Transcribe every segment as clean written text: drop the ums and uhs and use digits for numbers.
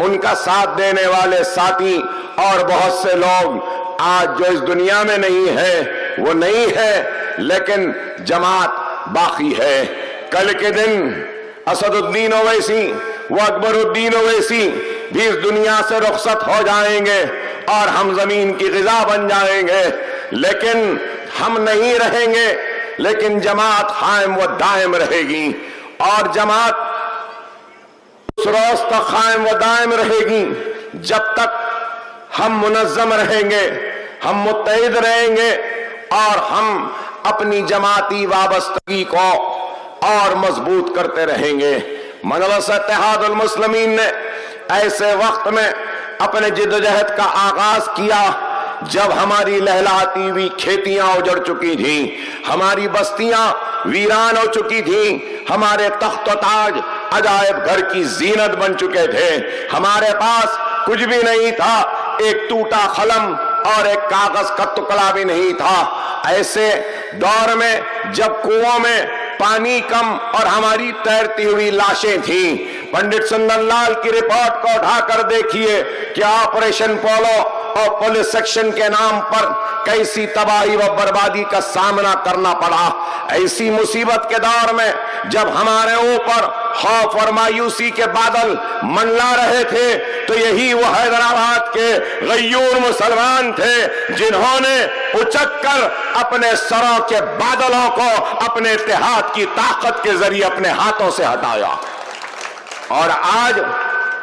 ان کا ساتھ دینے والے ساتھی اور بہت سے لوگ آج جو اس دنیا میں نہیں ہے وہ نہیں ہے، لیکن جماعت باقی ہے۔ کل کے دن اسد الدین اویسی و اکبر الدین اویسی بھی اس دنیا سے رخصت ہو جائیں گے اور ہم زمین کی غذا بن جائیں گے، لیکن ہم نہیں رہیں گے، لیکن جماعت قائم و دائم رہے گی، اور جماعت اس روز تک قائم و دائم رہے گی جب تک ہم منظم رہیں گے، ہم متحد رہیں گے، اور ہم اپنی جماعتی وابستگی کو اور مضبوط کرتے رہیں گے۔ مجلس اتحاد المسلمین نے ایسے وقت میں اپنے جدوجہد کا آغاز کیا جب ہماری لہلاتی ہوئی کھیتیاں اجڑ چکی تھیں، ہماری بستیاں ویران ہو چکی تھیں، ہمارے تخت و تاج عجائب گھر کی زینت بن چکے تھے، ہمارے پاس کچھ بھی نہیں تھا، ایک ٹوٹا قلم اور ایک کاغذ کا ٹکڑا بھی نہیں تھا۔ ایسے دور میں جب کنووں میں پانی کم اور ہماری تیرتی ہوئی لاشیں تھیں، پنڈت سندن لال کی رپورٹ کو اٹھا کر دیکھیے کہ آپریشن پولو اور پولیس سیکشن کے نام پر کیسی تباہی و بربادی کا سامنا کرنا پڑا۔ ایسی مصیبت کے دور میں جب ہمارے اوپر خوف اور مایوسی کے بادل منڈلا رہے تھے، تو یہی وہ حیدرآباد کے غیور مسلمان تھے جنہوں نے اچک کر اپنے سروں کے بادلوں کو اپنے اتحاد کی طاقت کے ذریعے اپنے ہاتھوں سے ہٹایا، اور آج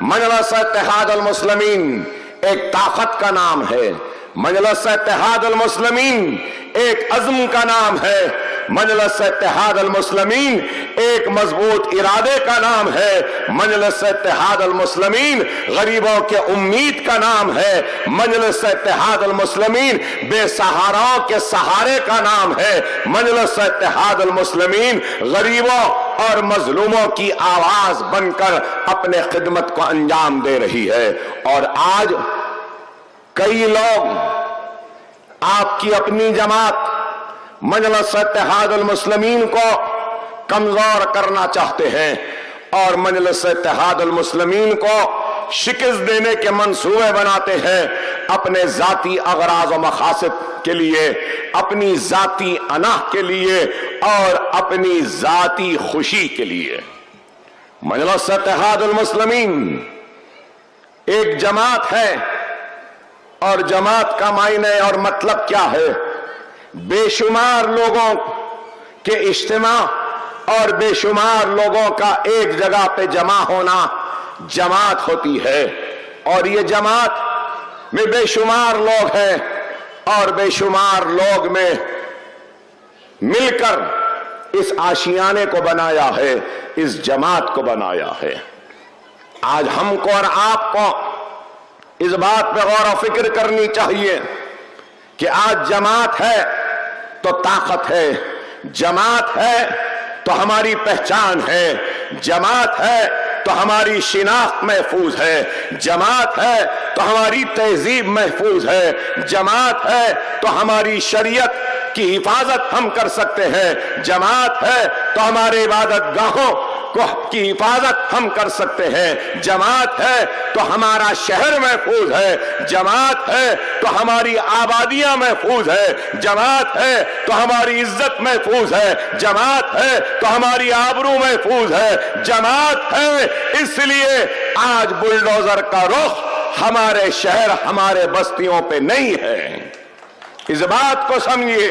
مجلس اتحاد المسلمین ایک طاقت کا نام ہے، مجلس اتحاد المسلمین ایک عزم کا نام ہے، مجلس اتحاد المسلمین ایک مضبوط ارادے کا نام ہے، مجلس اتحاد المسلمین غریبوں کے امید کا نام ہے، مجلس اتحاد المسلمین بے سہاراؤں کے سہارے کا نام ہے، مجلس اتحاد المسلمین غریبوں اور مظلوموں کی آواز بن کر اپنے خدمت کو انجام دے رہی ہے۔ اور آج کئی لوگ آپ کی اپنی جماعت مجلس اتحاد المسلمین کو کمزور کرنا چاہتے ہیں اور مجلس اتحاد المسلمین کو شکست دینے کے منصوبے بناتے ہیں اپنے ذاتی اغراض و مقاصد کے لیے، اپنی ذاتی انا کے لیے اور اپنی ذاتی خوشی کے لیے۔ مجلس اتحاد المسلمین ایک جماعت ہے، اور جماعت کا معنی اور مطلب کیا ہے؟ بے شمار لوگوں کے اجتماع اور بے شمار لوگوں کا ایک جگہ پہ جمع ہونا جماعت ہوتی ہے، اور یہ جماعت میں بے شمار لوگ ہیں، اور بے شمار لوگ میں مل کر اس آشیانے کو بنایا ہے، اس جماعت کو بنایا ہے۔ آج ہم کو اور آپ کو اس بات پہ غور و فکر کرنی چاہیے کہ آج جماعت ہے تو طاقت ہے، جماعت ہے تو ہماری پہچان ہے، جماعت ہے تو ہماری شناخت محفوظ ہے، جماعت ہے تو ہماری تہذیب محفوظ ہے، جماعت ہے تو ہماری شریعت کی حفاظت ہم کر سکتے ہیں، جماعت ہے تو ہمارے عبادت گاہوں کی حفاظت ہم کر سکتے ہیں، جماعت ہے تو ہمارا شہر محفوظ ہے، جماعت ہے تو ہماری آبادیاں محفوظ ہے، جماعت ہے تو ہماری عزت محفوظ ہے، جماعت ہے تو ہماری آبرو محفوظ ہے، جماعت ہے۔ اس لیے آج بلڈوزر کا رخ ہمارے شہر ہمارے بستیوں پہ نہیں ہے۔ اس بات کو سمجھیے،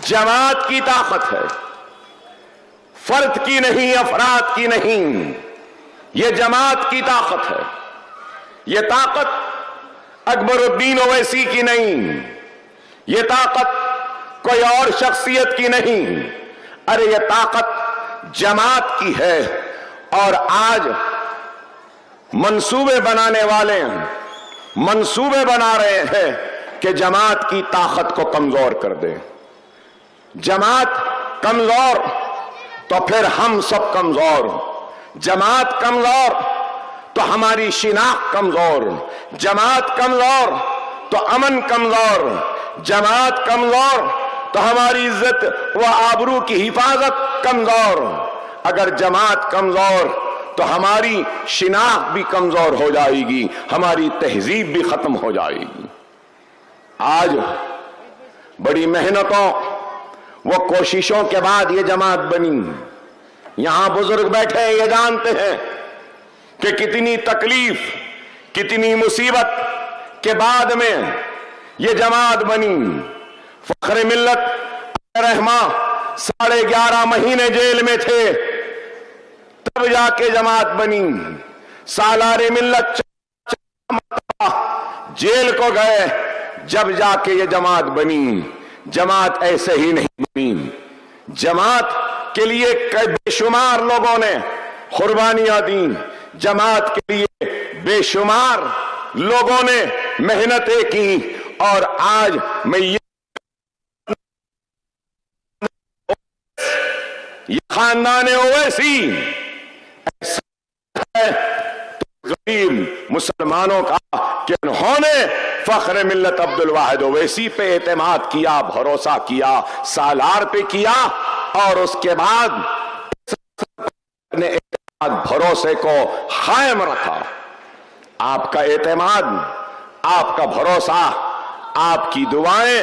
جماعت کی طاقت ہے، فرد کی نہیں، افراد کی نہیں، یہ جماعت کی طاقت ہے۔ یہ طاقت اکبر الدین اویسی کی نہیں، یہ طاقت کوئی اور شخصیت کی نہیں، ارے یہ طاقت جماعت کی ہے۔ اور آج منصوبے بنانے والے منصوبے بنا رہے ہیں کہ جماعت کی طاقت کو کمزور کر دیں۔ جماعت کمزور تو پھر ہم سب کمزور، جماعت کمزور تو ہماری شناخت کمزور، جماعت کمزور تو امن کمزور، جماعت کمزور تو ہماری عزت و آبرو کی حفاظت کمزور۔ اگر جماعت کمزور تو ہماری شناخت بھی کمزور ہو جائے گی، ہماری تہذیب بھی ختم ہو جائے گی۔ آج بڑی محنتوں وہ کوششوں کے بعد یہ جماعت بنی۔ یہاں بزرگ بیٹھے ہیں، یہ جانتے ہیں کہ کتنی تکلیف، کتنی مصیبت کے بعد میں یہ جماعت بنی۔ فخر ملت رحمہ 11.5 مہینے جیل میں تھے، تب جا کے جماعت بنی۔ سالار ملت جیل کو گئے، جب جا کے یہ جماعت بنی۔ جماعت ایسے ہی نہیں بنی، جماعت کے لیے بے شمار لوگوں نے قربانیاں دیں، جماعت کے لیے بے شمار لوگوں نے محنتیں کی، اور آج میں یہ خاندان اویسی ایسا ہے غریب مسلمانوں کا کہ انہوں نے فخر ملت عبد الواحد اویسی پہ اعتماد کیا، بھروسہ کیا، سالار پہ کیا، اور اس کے بعد نے اعتماد بھروسے کو قائم رکھا۔ آپ کا اعتماد، آپ کا بھروسہ، آپ کی دعائیں،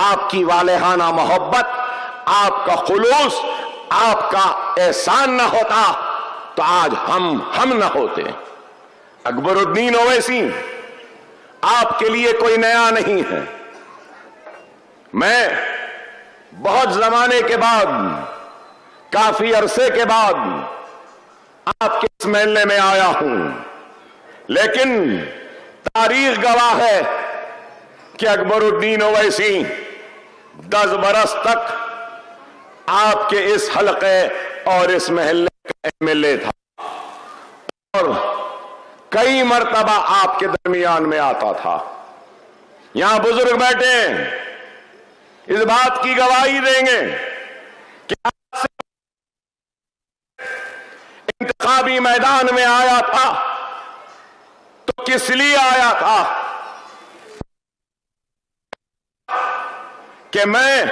آپ کی والہانہ محبت، آپ کا خلوص، آپ کا احسان نہ ہوتا تو آج ہم نہ ہوتے۔ اکبر الدین اویسی آپ کے لیے کوئی نیا نہیں ہے۔ میں بہت زمانے کے بعد، کافی عرصے کے بعد آپ کے اس محلے میں آیا ہوں، لیکن تاریخ گواہ ہے کہ اکبر الدین اویسی 10 برس تک آپ کے اس حلقے اور اس محلے کا MLA تھا، اور کئی مرتبہ آپ کے درمیان میں آتا تھا۔ یہاں بزرگ بیٹھے ہیں، اس بات کی گواہی دیں گے کہ آپ سے انتخابی میدان میں آیا تھا تو کس لیے آیا تھا؟ کہ میں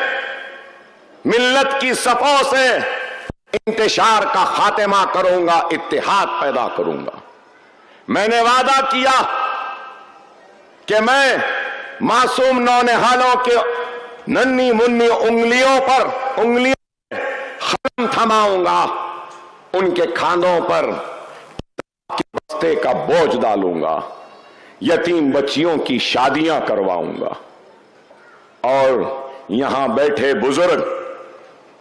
ملت کی صفوں سے انتشار کا خاتمہ کروں گا، اتحاد پیدا کروں گا۔ میں نے وعدہ کیا کہ میں معصوم نونہالوں کے ننھی منھی انگلیوں پر خلم تھماؤں گا، ان کے کھانوں پر بستے کا بوجھ ڈالوں گا، یتیم بچیوں کی شادیاں کرواؤں گا۔ اور یہاں بیٹھے بزرگ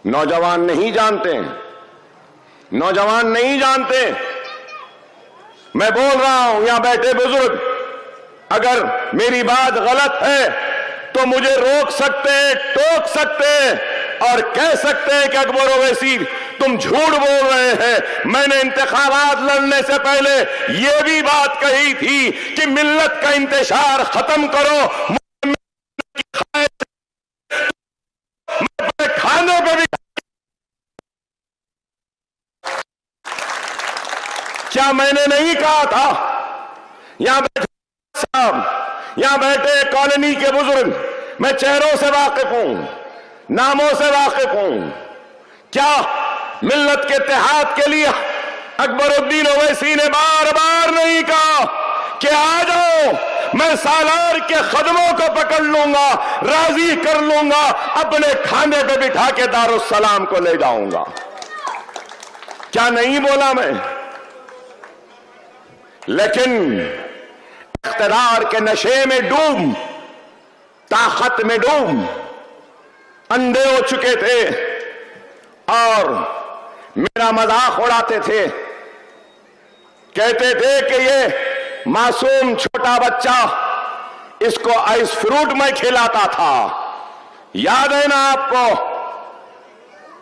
نوجوان نہیں جانتے، نوجوان نہیں جانتے، میں بول رہا ہوں یہاں بیٹھے بزرگ، اگر میری بات غلط ہے تو مجھے روک سکتے ہیں، ٹوک سکتے ہیں اور کہہ سکتے ہیں کہ اکبر اویسی تم جھوٹ بول رہے ہیں۔ میں نے انتخابات لڑنے سے پہلے یہ بھی بات کہی تھی کہ ملت کا انتشار ختم کرو، کھانے پہ بھی کیا میں نے نہیں کہا تھا؟ یہاں بیٹھے صاحب، یہاں بیٹھے کالونی کے بزرگ، میں چہروں سے واقف ہوں، ناموں سے واقف ہوں۔ کیا ملت کے اتحاد کے لیے اکبر الدین اویسی نے بار بار نہیں کہا کہ آ جاؤ، میں سالار کے خدموں کو پکڑ لوں گا، راضی کر لوں گا، اپنے کھانے پہ بٹھا کے دارالسلام کو لے جاؤں گا؟ کیا نہیں بولا میں؟ لیکن اقتدار کے نشے میں ڈوب، طاقت میں ڈوب اندھے ہو چکے تھے اور میرا مذاق اڑاتے تھے، کہتے تھے کہ یہ معصوم چھوٹا بچہ، اس کو آئس فروٹ میں کھلاتا تھا، یاد ہے نا آپ کو؟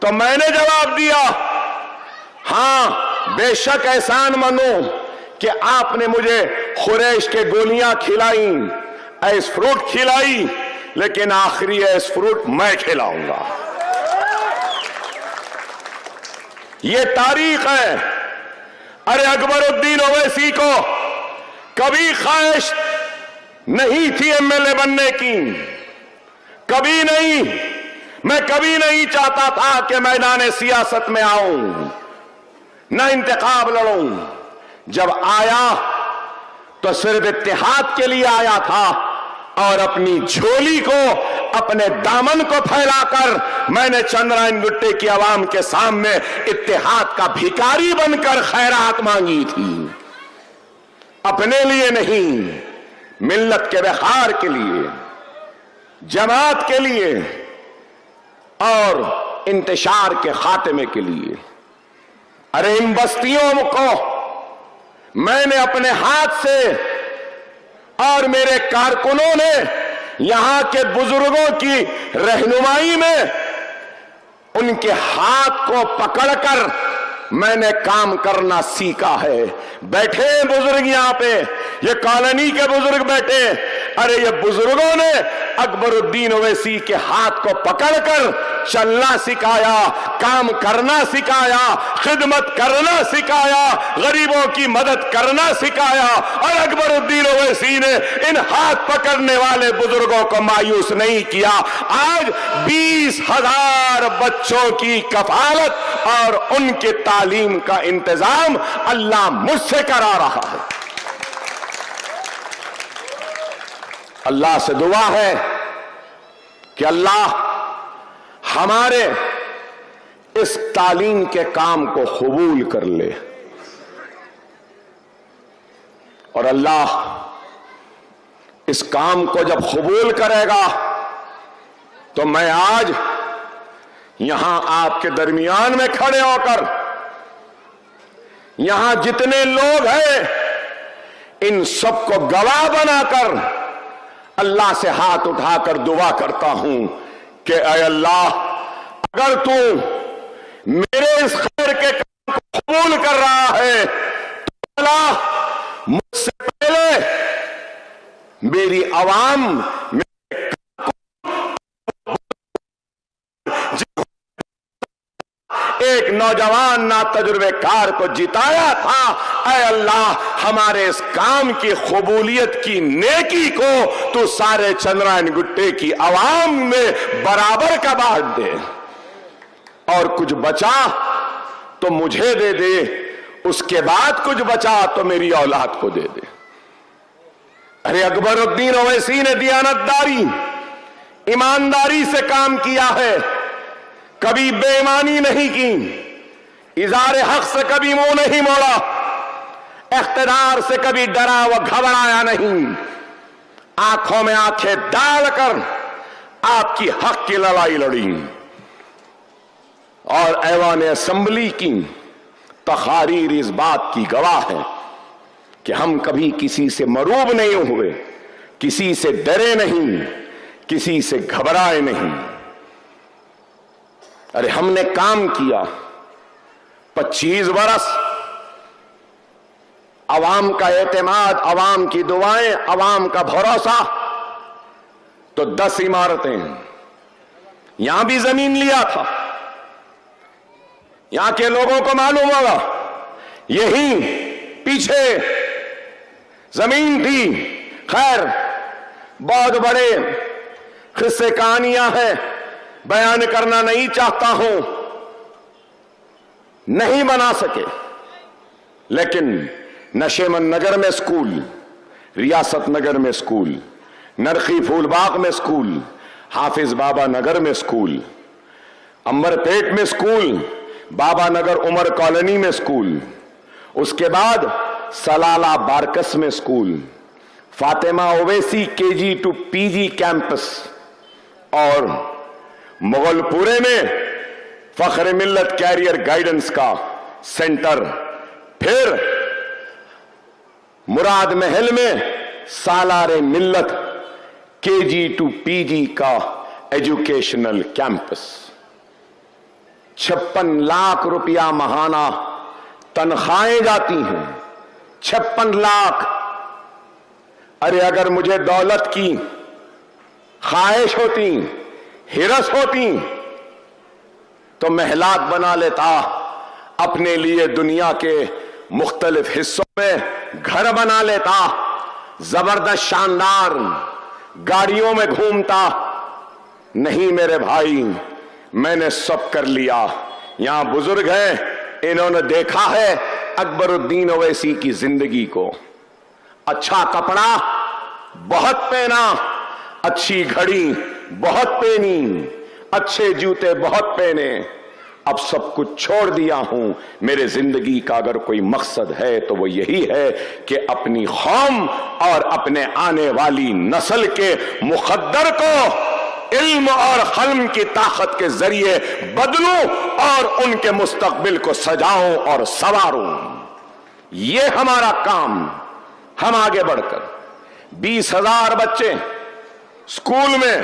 تو میں نے جواب دیا، ہاں بے شک احسان منوں کہ آپ نے مجھے خریش کے گولیاں کھلائیں، ایس فروٹ کھلائی، لیکن آخری ایس فروٹ میں کھلاؤں گا۔ یہ تاریخ ہے۔ ارے اکبر الدین اویسی کو کبھی خواہش نہیں تھی MLA بننے کی، کبھی نہیں، میں کبھی نہیں چاہتا تھا کہ میدان سیاست میں آؤں، نہ انتخاب لڑوں. جب آیا تو صرف اتحاد کے لیے آیا تھا اور اپنی جھولی کو, اپنے دامن کو پھیلا کر میں نے چندرائن گٹے کی عوام کے سامنے اتحاد کا بھکاری بن کر خیرات مانگی تھی. اپنے لیے نہیں, ملت کے وقار کے لیے, جماعت کے لیے اور انتشار کے خاتمے کے لیے. ارے ان بستیوں کو میں نے اپنے ہاتھ سے اور میرے کارکنوں نے یہاں کے بزرگوں کی رہنمائی میں ان کے ہاتھ کو پکڑ کر میں نے کام کرنا سیکھا ہے. بیٹھے بزرگ یہاں پہ, یہ کالونی کے بزرگ بیٹھے. ارے یہ بزرگوں نے اکبر الدین اویسی کے ہاتھ کو پکڑ کر چلنا سکھایا, کام کرنا سکھایا, خدمت کرنا سکھایا, غریبوں کی مدد کرنا سکھایا. اور اکبر الدین اویسی نے ان ہاتھ پکڑنے والے بزرگوں کو مایوس نہیں کیا. آج 20,000 بچوں کی کفالت اور ان کی تعلیم کا انتظام اللہ مجھ سے کرا رہا ہے. اللہ سے دعا ہے کہ اللہ ہمارے اس تعلیم کے کام کو قبول کر لے, اور اللہ اس کام کو جب قبول کرے گا تو میں آج یہاں آپ کے درمیان میں کھڑے ہو کر یہاں جتنے لوگ ہیں ان سب کو گواہ بنا کر اللہ سے ہاتھ اٹھا کر دعا کرتا ہوں کہ اے اللہ, اگر تو میرے اس خیر کے کام کو قبول کر رہا ہے تو اللہ مجھ سے پہلے میری عوام, ایک نوجوان نا تجربے کار کو جتایا تھا, اے اللہ ہمارے اس کام کی قبولیت کی نیکی کو تو سارے چندرائن گٹے کی عوام میں برابر کا بانٹ دے, اور کچھ بچا تو مجھے دے دے, اس کے بعد کچھ بچا تو میری اولاد کو دے دے. ارے اکبر الدین اویسی نے دیانتداری, ایمانداری سے کام کیا ہے, کبھی بے ایمانی نہیں کی, اظہار حق سے کبھی منہ نہیں موڑا, اقتدار سے کبھی ڈرا و گھبرایا نہیں, آنکھوں میں آنکھیں ڈال کر آپ کی حق کی لڑائی لڑی. اور ایوان اسمبلی کی تقاریر اس بات کی گواہ ہے کہ ہم کبھی کسی سے مروب نہیں ہوئے, کسی سے ڈرے نہیں, کسی سے گھبرائے نہیں. ارے ہم نے کام کیا 25 برس, عوام کا اعتماد, عوام کی دعائیں, عوام کا بھروسہ, تو 10 عمارتیں. یہاں بھی زمین لیا تھا, یہاں کے لوگوں کو معلوم ہوگا, یہی پیچھے زمین تھی. خیر بہت بڑے قصے کہانیاں ہیں, بیان کرنا نہیں چاہتا ہوں, نہیں بنا سکے. لیکن نشیمن نگر میں اسکول, ریاست نگر میں اسکول, نرخی پھول باغ میں اسکول, حافظ بابا نگر میں اسکول, امبر پیٹ میں اسکول, بابا نگر عمر کالونی میں اسکول, اس کے بعد سلالہ بارکس میں school, Fatima Owaisi KG to PG campus, اور مغل پورے میں فخر ملت کیریئر گائیڈنس کا سینٹر, پھر مراد محل میں سالار ملت KG to PG کا ایجوکیشنل کیمپس. 56 لاکھ روپیہ ماہانہ تنخواہیں جاتی ہیں, 56 لاکھ. ارے اگر مجھے دولت کی خواہش ہوتی, ہرس ہوتی, تو محلات بنا لیتا, اپنے لیے دنیا کے مختلف حصوں میں گھر بنا لیتا, زبردست شاندار گاڑیوں میں گھومتا. نہیں میرے بھائی, میں نے سب کر لیا. یہاں بزرگ ہیں, انہوں نے دیکھا ہے اکبر الدین اویسی کی زندگی کو. اچھا کپڑا بہت پہنا، اچھی گھڑی بہت پہنی، اچھے جوتے بہت پہنے. اب سب کچھ چھوڑ دیا ہوں. میرے زندگی کا اگر کوئی مقصد ہے تو وہ یہی ہے کہ اپنی قوم اور اپنے آنے والی نسل کے مقدر کو علم اور قلم کی طاقت کے ذریعے بدلوں اور ان کے مستقبل کو سجاؤں اور سنواروں. یہ ہمارا کام. ہم آگے بڑھ کر 20,000 بچے اسکول میں،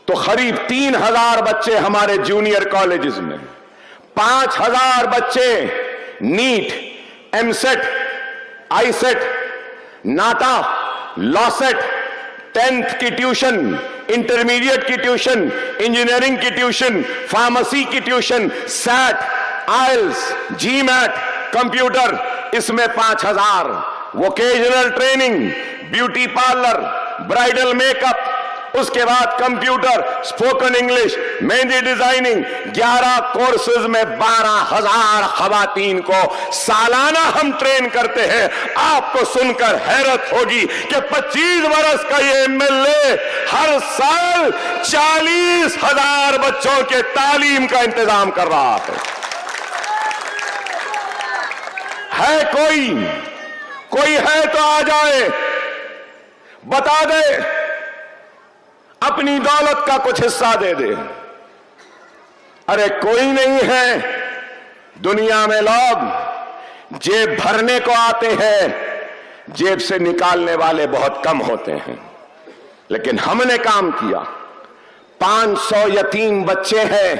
تو قریب 3,000 بچے ہمارے جونیئر کالجز میں، 5,000 بچے NEET, EAMCET, ICET, NATA, LAWCET, 10th کی ٹیوشن، انٹرمیڈیٹ کی ٹیوشن، انجینئرنگ کی ٹیوشن، فارمیسی کی tuition, CET, IELTS, GMAT, computer, اس میں 5,000. Vocational training, beauty parlour, bridal makeup, اس کے بعد computer, spoken English, mehndi designing, 11 courses میں 12,000 خواتین کو سالانہ ہم ٹرین کرتے ہیں. آپ کو سن کر حیرت ہوگی کہ 25 برس کا یہ MLA ہر سال 40,000 بچوں کے تعلیم کا انتظام کر رہا ہے. کوئی ہے تو آ جائے، بتا دے، اپنی دولت کا کچھ حصہ دے دے. ارے کوئی نہیں ہے. دنیا میں لوگ جیب بھرنے کو آتے ہیں، جیب سے نکالنے والے بہت کم ہوتے ہیں. لیکن ہم نے کام کیا. 500 یتیم بچے ہیں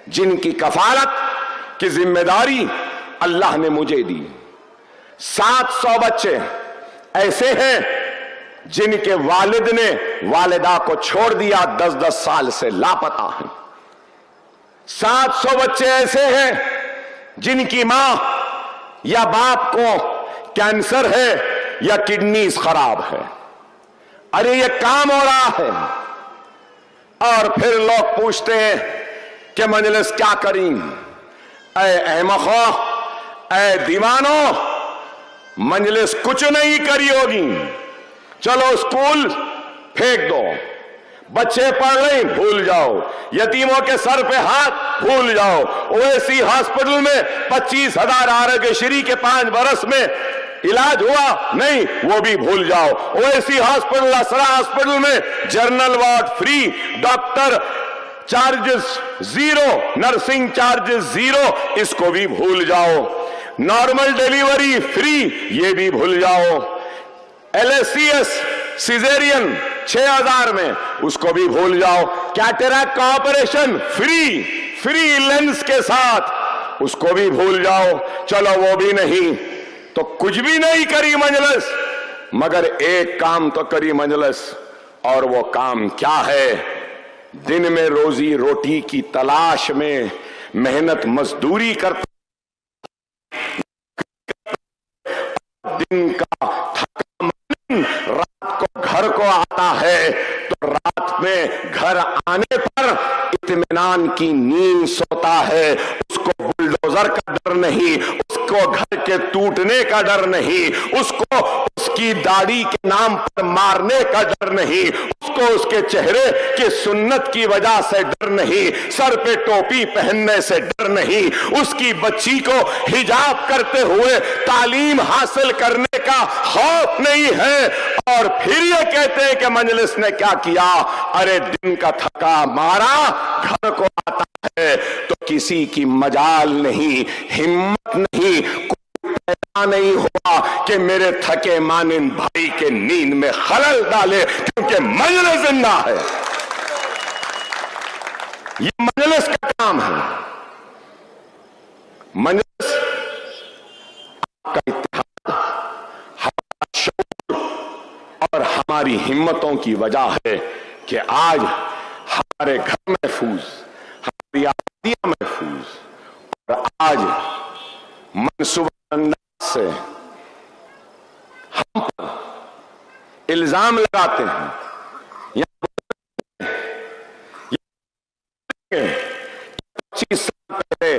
جن کی کفالت کی ذمہ داری اللہ نے مجھے دی. 700 بچے ایسے ہیں جن کے والد نے والدہ کو چھوڑ دیا، 10-10 سال سے لاپتہ ہیں. 700 بچے ایسے ہیں جن کی ماں یا باپ کو کینسر ہے یا کڈنیز خراب ہے. ارے یہ کام ہو رہا ہے. اور پھر لوگ پوچھتے ہیں کہ مجلس کیا کریں؟ اے احمقو، اے دیوانو، مجلس کچھ نہیں کری ہوگی. چلو اسکول پھینک دو، بچے پڑھ رہے بھول جاؤ، یتیموں کے سر پہ ہاتھ بھول جاؤ، اویسی ہاسپٹل میں 25,000 آرگشری کے 5 برس میں علاج ہوا نہیں، وہ بھی بھول جاؤ. اویسی ہاسپٹل، اسرا ہاسپٹل میں general ward free, doctor charges zero, nursing charges zero, اس کو بھی بھول جاؤ. نارمل ڈیلیوری فری، یہ بھی بھول جاؤ. LSCS سیزیرین 6,000 میں، اس کو بھی بھول جاؤ. کیٹریکٹ کا آپریشن فری لینس کے ساتھ، اس کو بھی بھول جاؤ. چلو وہ بھی نہیں تو کچھ بھی نہیں کری مجلس، مگر ایک کام تو کری مجلس. اور وہ کام کیا ہے؟ دن میں روزی روٹی کی تلاش میں محنت مزدوری کرتا، دن کا تھکا من رات کو گھر کو آتا ہے، تو رات میں گھر آنے پر اطمینان کی نیند سوتا ہے. اس کو بلڈوزر کا ڈر نہیں، اس کو گھر کے ٹوٹنے کا ڈر نہیں، اس کو اس کی داڑھی کے نام پر مارنے کا ڈر نہیں، اس کو اس کے چہرے کی سنت کی وجہ سے ڈر نہیں، سر پہ ٹوپی پہننے سے ڈر نہیں، اس کی بچی کو حجاب کرتے ہوئے تعلیم حاصل کرنے کا خوف نہیں ہے. اور پھر یہ کہتے ہیں کہ مجلس نے کیا کیا؟ ارے دن کا تھکا مارا گھر کو آتا ہے تو کسی کی مجال نہیں، ہمت نہیں، کوئی پیدا نہیں ہوا کہ میرے تھکے مانند بھائی کے نیند میں خلل ڈالے، کیونکہ مجلس زندہ ہے. یہ مجلس کا کام ہے. مجلس کا اتحاد، ہمارا شعور اور ہماری ہمتوں کی وجہ ہے کہ آج ہمارے گھر محفوظ، ہماری آبادیاں محفوظ، اور آج منصوبہ انداز سے ہم پر الزام لگاتے ہیں. 25 سال پہلے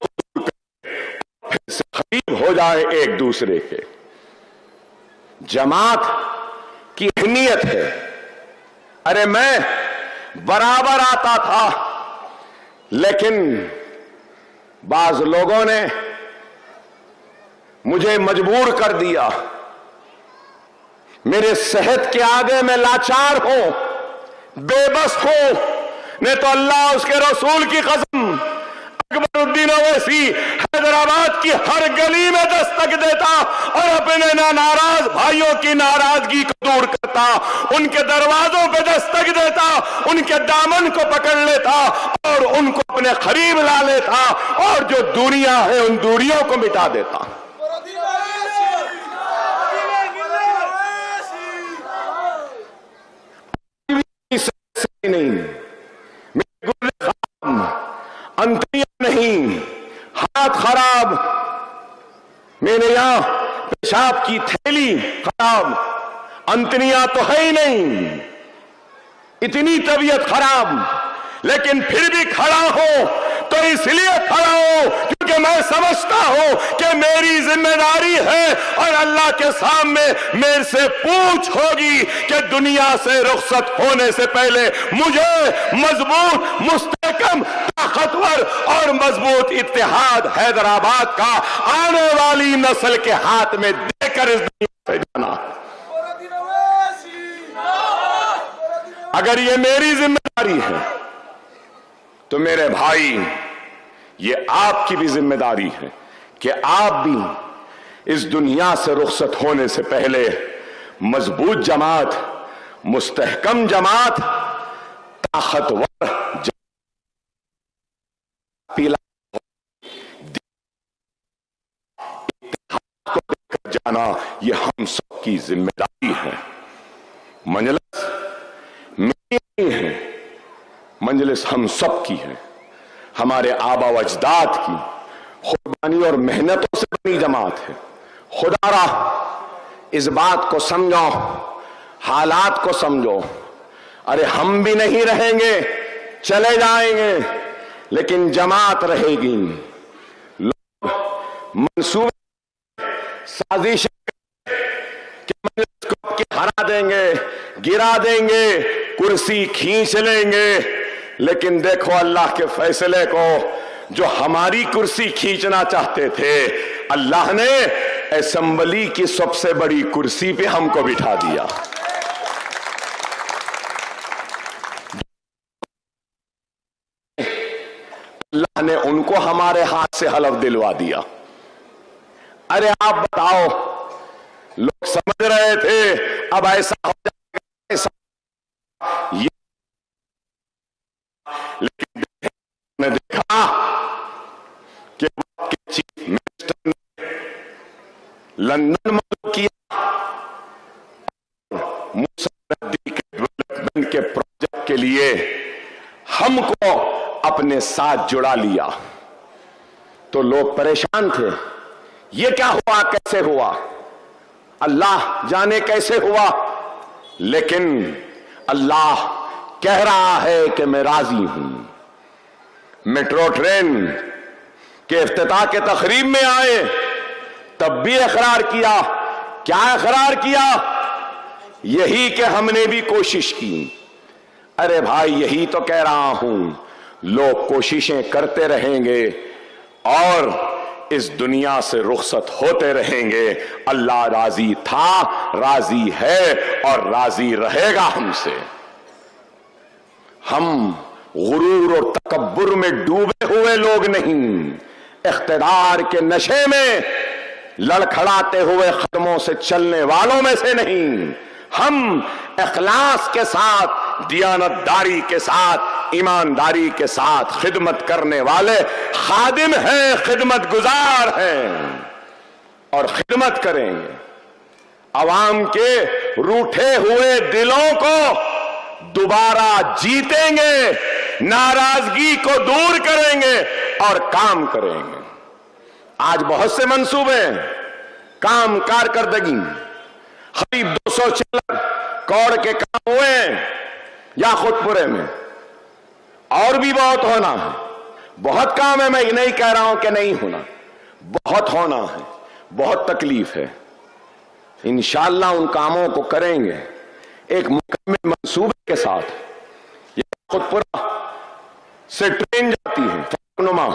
کو دور کریں، پھر سے قریب ہو جائے ایک دوسرے کے۔ جماعت کی اہمیت ہے۔ ارے میں برابر آتا تھا، لیکن بعض لوگوں نے مجھے مجبور کر دیا۔ میرے صحت کے آگے میں لاچار ہوں، بے بس ہوں، نہیں تو اللہ اس کے رسول کی قسم اکبر الدین اویسی حیدرآباد کی ہر گلی میں دستک دیتا اور اپنے ناراض بھائیوں کی ناراضگی کو دور کرتا، ان کے دروازوں پہ دستک دیتا، ان کے دامن کو پکڑ لیتا اور ان کو اپنے قریب لا لیتا، اور جو دوریاں ہیں ان دوریوں کو مٹا دیتا۔ نہیں، میرے گردے خراب، انتڑیاں نہیں، ہاتھ خراب، میرے یہاں پیشاب کی تھیلی خراب، انتڑیاں تو ہے ہی نہیں، اتنی طبیعت خراب، لیکن پھر بھی کھڑا ہوں تو اس لیے کھڑا ہوں کیونکہ میں سمجھتا ہوں کہ میری ذمہ داری ہے اور اللہ کے سامنے میرے سے پوچھ ہوگی کہ دنیا سے رخصت ہونے سے پہلے مجھے مضبوط، مستحکم، طاقتور اور مضبوط اتحاد حیدرآباد کا آنے والی نسل کے ہاتھ میں دے کر اس دنیا سے جانا۔ اگر یہ میری ذمہ داری ہے تو میرے بھائی یہ آپ کی بھی ذمہ داری ہے کہ آپ بھی اس دنیا سے رخصت ہونے سے پہلے مضبوط جماعت، مستحکم جماعت، طاقتور جماعت اتحاد کو لے کر جانا، یہ ہم سب کی ذمہ داری ہے۔ مجلس میری نہیں ہے، مجلس ہم سب کی ہے، ہمارے آبا و اجداد کی قربانی اور محنتوں سے بنی جماعت ہے۔ خدا را اس بات کو سمجھو، حالات کو سمجھو۔ ارے ہم بھی نہیں رہیں گے، چلے جائیں گے، لیکن جماعت رہے گی۔ لوگ منصوبے سازش کہ مجلس کو ہرا دیں گے، گرا دیں گے، کرسی کھینچ لیں گے، لیکن دیکھو اللہ کے فیصلے کو، جو ہماری کرسی کھینچنا چاہتے تھے اللہ نے اسمبلی کی سب سے بڑی کرسی پہ ہم کو بٹھا دیا۔ اللہ نے ان کو ہمارے ہاتھ سے حلف دلوا دیا۔ ارے آپ بتاؤ، لوگ سمجھ رہے تھے اب ایسا ہو جائے گا، ایسا، لیکن نے دیکھا کہ وقت کے چیف منسٹر نے لندن ملک کیا اور موسیٰ کے ڈیولپمنٹ کے پروجیکٹ کے لیے ہم کو اپنے ساتھ جڑا لیا، تو لوگ پریشان تھے، یہ کیا ہوا، کیسے ہوا، اللہ جانے کیسے ہوا، لیکن اللہ کہہ رہا ہے کہ میں راضی ہوں۔ میٹرو ٹرین کے افتتاح کے تقریب میں آئے، تب بھی اقرار کیا، کیا اقرار کیا؟ یہی کہ ہم نے بھی کوشش کی۔ ارے بھائی یہی تو کہہ رہا ہوں، لوگ کوششیں کرتے رہیں گے اور اس دنیا سے رخصت ہوتے رہیں گے۔ اللہ راضی تھا، راضی ہے اور راضی رہے گا ہم سے۔ ہم غرور اور تکبر میں ڈوبے ہوئے لوگ نہیں، اقتدار کے نشے میں لڑکھڑاتے ہوئے قدموں سے چلنے والوں میں سے نہیں، ہم اخلاص کے ساتھ، دیانتداری کے ساتھ، ایمانداری کے ساتھ خدمت کرنے والے خادم ہیں، خدمت گزار ہیں اور خدمت کریں گے۔ عوام کے روٹھے ہوئے دلوں کو دوبارہ جیتیں گے، ناراضگی کو دور کریں گے اور کام کریں گے۔ آج بہت سے منصوبے، کام، کارکردگی، قریب 200 کروڑ کے کام ہوئے ہیں یا خود پورے میں، اور بھی بہت ہونا ہے۔ بہت کام ہے، میں یہ نہیں کہہ رہا ہوں کہ نہیں ہونا، بہت ہونا ہے، بہت تکلیف ہے۔ انشاءاللہ ان کاموں کو کریں گے ایک مکمل منصوبے کے ساتھ۔ یہ خود پورا سے ٹرین جاتی ہے فلکنما،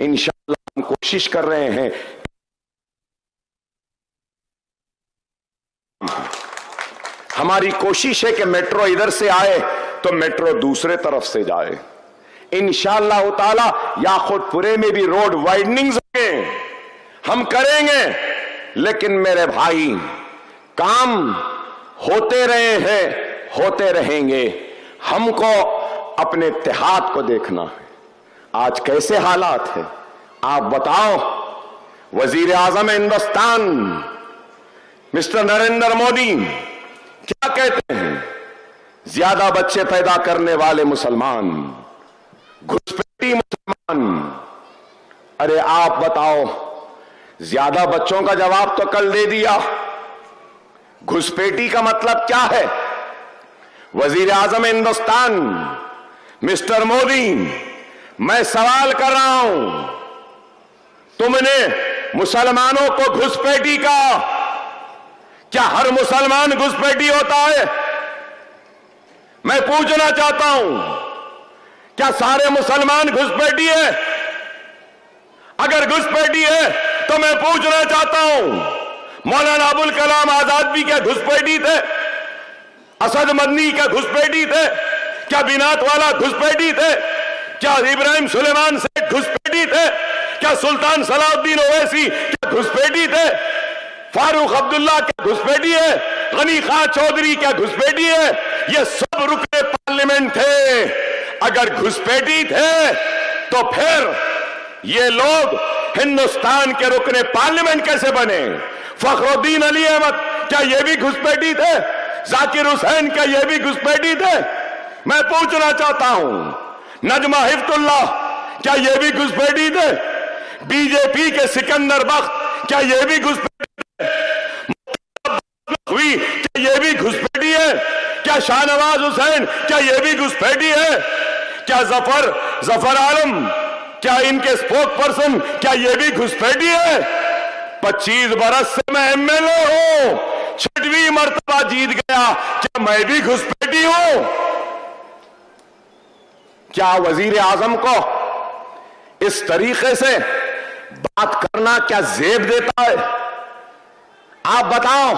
انشاءاللہ ہم کوشش کر رہے ہیں، ہماری کوشش ہے کہ میٹرو ادھر سے آئے تو میٹرو دوسرے طرف سے جائے انشاءاللہ تعالی۔ یاقوت پورے میں بھی روڈ وائڈننگز ہوں گے، ہم کریں گے، لیکن میرے بھائی کام ہوتے رہے ہیں، ہوتے رہیں گے۔ ہم کو اپنے اتحاد کو دیکھنا ہے۔ آج کیسے حالات ہیں آپ بتاؤ؟ وزیر اعظم ہندوستان مسٹر نریندر مودی کیا کہتے ہیں؟ زیادہ بچے پیدا کرنے والے مسلمان، گھسپیٹی مسلمان۔ ارے آپ بتاؤ، زیادہ بچوں کا جواب تو کل دے دیا، گھسپیٹی کا مطلب کیا ہے؟ وزیر اعظم ہندوستان مسٹر مودی، میں سوال کر رہا ہوں، تم نے مسلمانوں کو گھسپیٹی کہا، کیا ہر مسلمان گھسپیٹی ہوتا ہے؟ میں پوچھنا چاہتا ہوں، کیا سارے مسلمان گھسپیٹی ہیں؟ اگر گھسپیٹی ہے تو میں پوچھنا چاہتا ہوں، مولانا ابوالکلام آزاد بھی کیا گھسپیٹی تھے؟ اسد مدنی کیا گھسپیٹی تھے؟ کیا بینات والا گھسپیٹی تھے؟ کیا ابراہیم سلیمان سیٹھ گھسپیٹی تھے؟ کیا سلطان صلاح الدین اویسی کیا گھسپیٹی تھے؟ فاروق عبداللہ کیا گھسپیٹی ہے؟ غنی خان چودھری کیا گھسپیٹی ہے؟ یہ سب رکن پارلیمنٹ تھے۔ اگر گھسپیٹی تھے تو پھر یہ لوگ ہندوستان کے رکن پارلیمنٹ کیسے بنے؟ فخر الدین علی احمد کیا یہ بھی گھسپیٹی تھے؟ ذاکر حسین کیا یہ بھی گھسپیٹی تھے؟ میں پوچھنا چاہتا ہوں، نجمہ حفظ اللہ کیا یہ بھی گھسپیٹی تھے؟ بی جے پی کے سکندر بخت کیا یہ بھی گھسپیٹی تھے؟ کیا یہ بھی گھسپیٹی ہے؟ کیا شاہ نواز حسین کیا یہ بھی گھسپیٹی ہے؟ کیا ظفر عالم کیا ان کے اسپوک پرسن کیا یہ بھی گھسپیٹی ہے؟ 25 برس سے میں ایم ایل اے ہوں، 6ویں مرتبہ جیت گیا، کیا میں بھی گھسپیٹی ہوں؟ کیا وزیر اعظم کو اس طریقے سے بات کرنا کیا زیب دیتا ہے؟ آپ بتاؤ،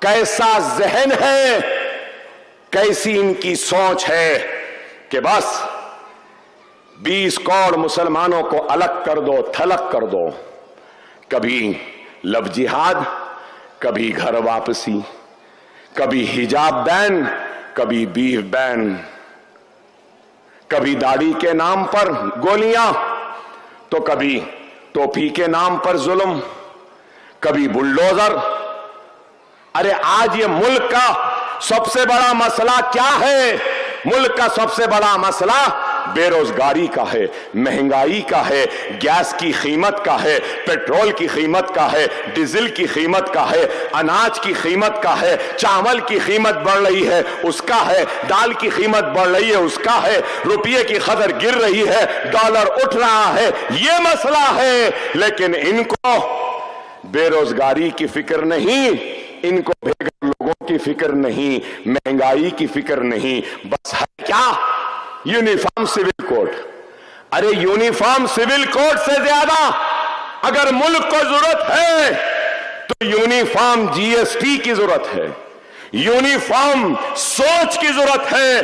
کیسا ذہن ہے، کیسی ان کی سوچ ہے کہ بس 20 کروڑ مسلمانوں کو الگ کر دو، تھلگ کر دو، کبھی لو جہاد، کبھی گھر واپسی، کبھی حجاب بین، کبھی بیف بین، کبھی داڑھی کے نام پر گولیاں تو کبھی ٹوپی کے نام پر ظلم، کبھی بلڈوزر۔ ارے آج یہ ملک کا سب سے بڑا مسئلہ کیا ہے؟ ملک کا سب سے بڑا مسئلہ بے روزگاری کا ہے، مہنگائی کا ہے، گیس کی قیمت کا ہے، پیٹرول کی قیمت کا ہے، ڈیزل کی قیمت کا ہے، اناج کی قیمت کا ہے، چاول کی قیمت بڑھ رہی ہے اس کا ہے، دال کی قیمت بڑھ رہی ہے اس کا ہے، روپیے کی قدر گر رہی ہے، ڈالر اٹھ رہا ہے، یہ مسئلہ ہے۔ لیکن ان کو بے روزگاری کی فکر نہیں، ان کو بے گھر لوگوں کی فکر نہیں، مہنگائی کی فکر نہیں، بس ہے کیا؟ Uniform civil code. ارے یونیفارم سول کوڈ سے زیادہ اگر ملک کو ضرورت ہے تو یونیفارم جی ایس ٹی کی ضرورت ہے، یونیفارم سوچ کی ضرورت ہے،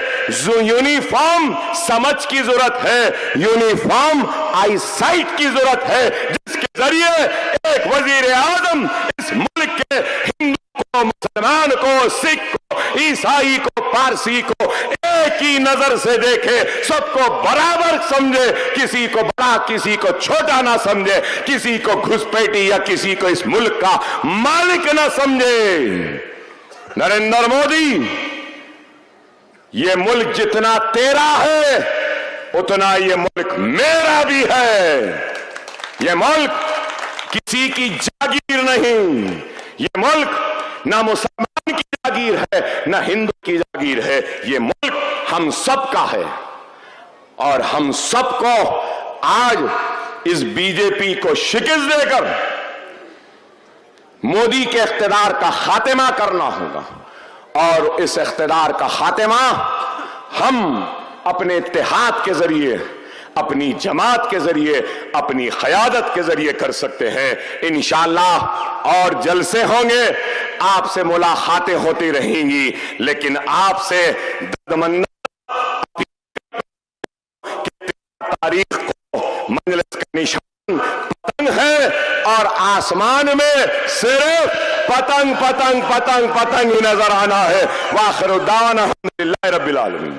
یونیفارم سمجھ کی ضرورت ہے، یونیفارم آئی سائٹ کی ضرورت ہے، جس کے ذریعے ایک وزیر اعظم اس ملک کے ہندو کو، مسلمان کو، سکھ کو، عیسائی کو، پارسی کو ایک ہی نظر سے دیکھے، سب کو برابر سمجھے، کسی کو بڑا کسی کو چھوٹا نہ سمجھے، کسی کو گھسپیٹی یا کسی کو اس ملک کا مالک نہ سمجھے۔ نریندر مودی، یہ ملک جتنا تیرا ہے اتنا یہ ملک میرا بھی ہے۔ یہ ملک کسی کی جاگیر نہیں، یہ ملک نہ مسلمان کی جاگیر ہے نہ ہندو کی جاگیر ہے، یہ ملک ہم سب کا ہے۔ اور ہم سب کو آج اس بی جے پی کو شکست دے کر مودی کے اقتدار کا خاتمہ کرنا ہوگا، اور اس اقتدار کا خاتمہ ہم اپنے اتحاد کے ذریعے، اپنی جماعت کے ذریعے، اپنی قیادت کے ذریعے کر سکتے ہیں انشاءاللہ۔ اور جلسے ہوں گے، آپ سے ملاقاتیں ہوتی رہیں گی، لیکن آپ سے دردمندانہ تاریخ کو مجلس کا نشان پتنگ ہے، اور آسمان میں صرف پتنگ پتنگ پتنگ پتنگ ہی نظر آنا ہے۔ وآخر دعوانا الحمدللہ رب العالمین۔